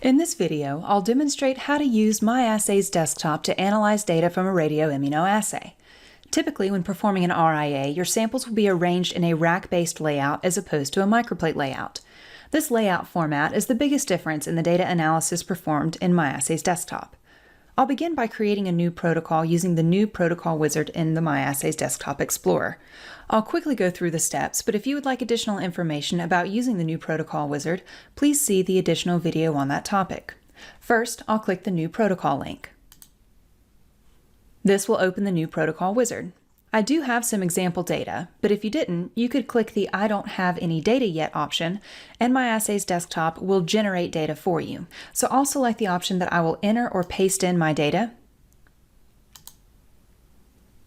In this video, I'll demonstrate how to use MyAssays Desktop to analyze data from a radioimmunoassay. Typically, when performing an RIA, your samples will be arranged in a rack-based layout as opposed to a microplate layout. This layout format is the biggest difference in the data analysis performed in MyAssays Desktop. I'll begin by creating a new protocol using the New Protocol wizard in the MyAssays Desktop Explorer. I'll quickly go through the steps, but if you would like additional information about using the New Protocol wizard, please see the additional video on that topic. First, I'll click the New Protocol link. This will open the New Protocol wizard. I do have some example data, but if you didn't, you could click the I don't have any data yet option, and MyAssays Desktop will generate data for you. So I'll select the option that I will enter or paste in my data.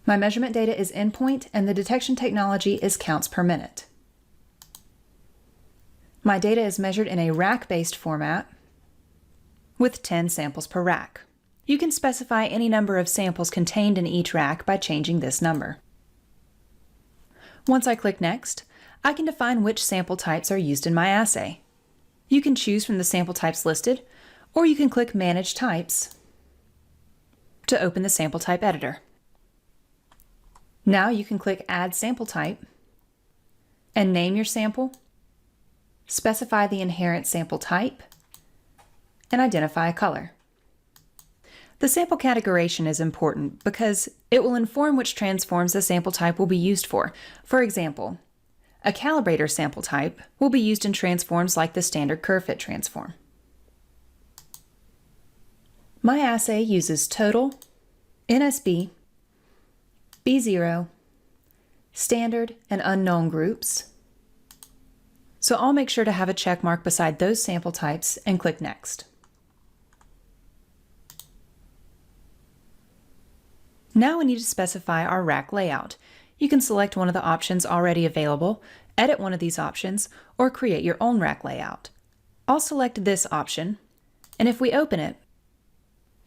My measurement data is endpoint, and the detection technology is counts per minute. My data is measured in a rack-based format with 10 samples per rack. You can specify any number of samples contained in each rack by changing this number. Once I click Next, I can define which sample types are used in my assay. You can choose from the sample types listed, or you can click Manage Types to open the sample type editor. Now you can click Add Sample Type and name your sample, specify the inherent sample type, and identify a color. The sample categoration is important because it will inform which transforms the sample type will be used for. For example, a calibrator sample type will be used in transforms like the standard curve fit transform. My assay uses total, NSB, B0, standard, and unknown groups. So I'll make sure to have a check mark beside those sample types and click Next. Now we need to specify our rack layout. You can select one of the options already available, edit one of these options, or create your own rack layout. I'll select this option, and if we open it,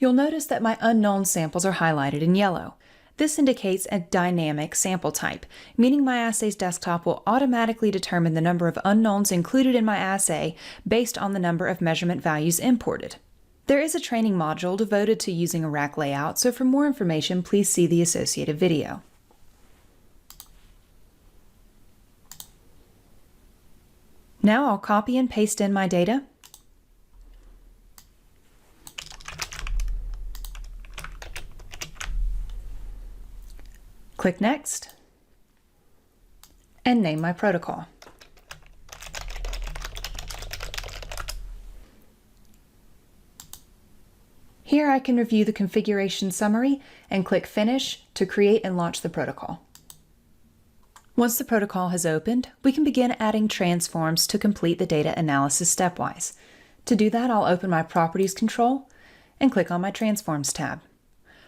you'll notice that my unknown samples are highlighted in yellow. This indicates a dynamic sample type, meaning MyAssays Desktop will automatically determine the number of unknowns included in my assay based on the number of measurement values imported. There is a training module devoted to using a rack layout, so for more information, please see the associated video. Now I'll copy and paste in my data. Click Next, and name my protocol. Here I can review the configuration summary and click Finish to create and launch the protocol. Once the protocol has opened, we can begin adding transforms to complete the data analysis stepwise. To do that, I'll open my Properties control and click on my Transforms tab.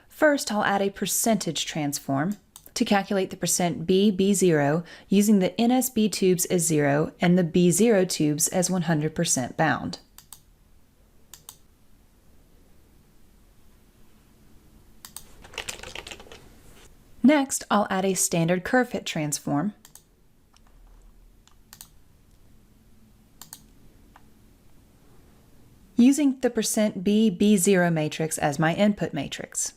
First, I'll add a percentage transform to calculate the %B0 using the NSB tubes as 0 and the B0 tubes as 100% bound. Next, I'll add a standard curve fit transform using the %B0 matrix as my input matrix.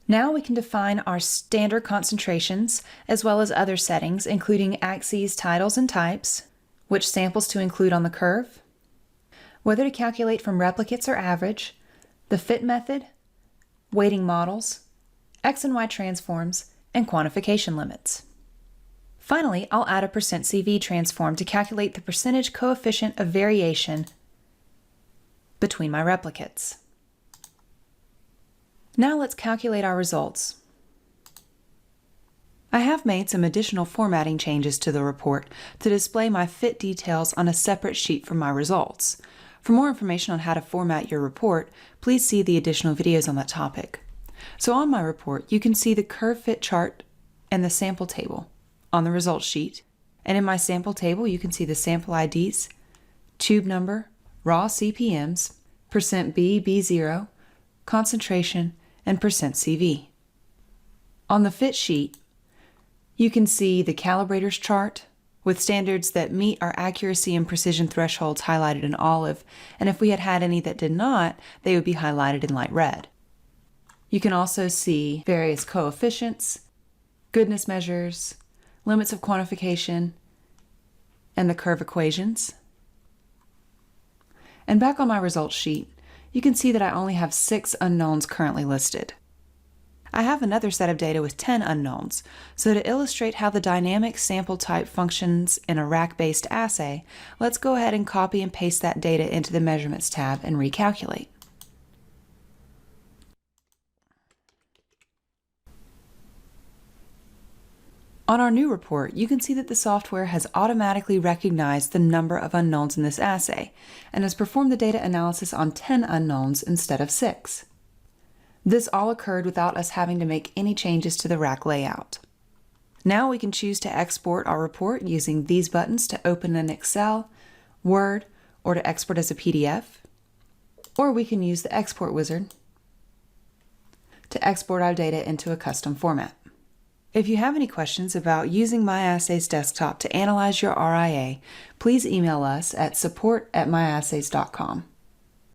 Now we can define our standard concentrations as well as other settings, including axes, titles, and types, which samples to include on the curve, whether to calculate from replicates or average, the fit method, weighting models, X and Y transforms, and quantification limits. Finally, I'll add a %CV transform to calculate the percentage coefficient of variation between my replicates. Now let's calculate our results. I have made some additional formatting changes to the report to display my fit details on a separate sheet from my results. For more information on how to format your report, please see the additional videos on that topic. So on my report, you can see the curve fit chart and the sample table on the results sheet. And in my sample table, you can see the sample IDs, tube number, raw CPMs, %B, B0, concentration, and %CV. On the fit sheet, you can see the calibrator's chart, with standards that meet our accuracy and precision thresholds highlighted in olive, and if we had had any that did not, they would be highlighted in light red. You can also see various coefficients, goodness measures, limits of quantification, and the curve equations. And back on my results sheet, you can see that I only have 6 unknowns currently listed. I have another set of data with 10 unknowns, so to illustrate how the dynamic sample type functions in a rack-based assay, let's go ahead and copy and paste that data into the Measurements tab and recalculate. On our new report, you can see that the software has automatically recognized the number of unknowns in this assay and has performed the data analysis on 10 unknowns instead of 6. This all occurred without us having to make any changes to the rack layout. Now we can choose to export our report using these buttons to open in Excel, Word, or to export as a PDF, or we can use the Export Wizard to export our data into a custom format. If you have any questions about using MyAssays Desktop to analyze your RIA, please email us at support@myassays.com.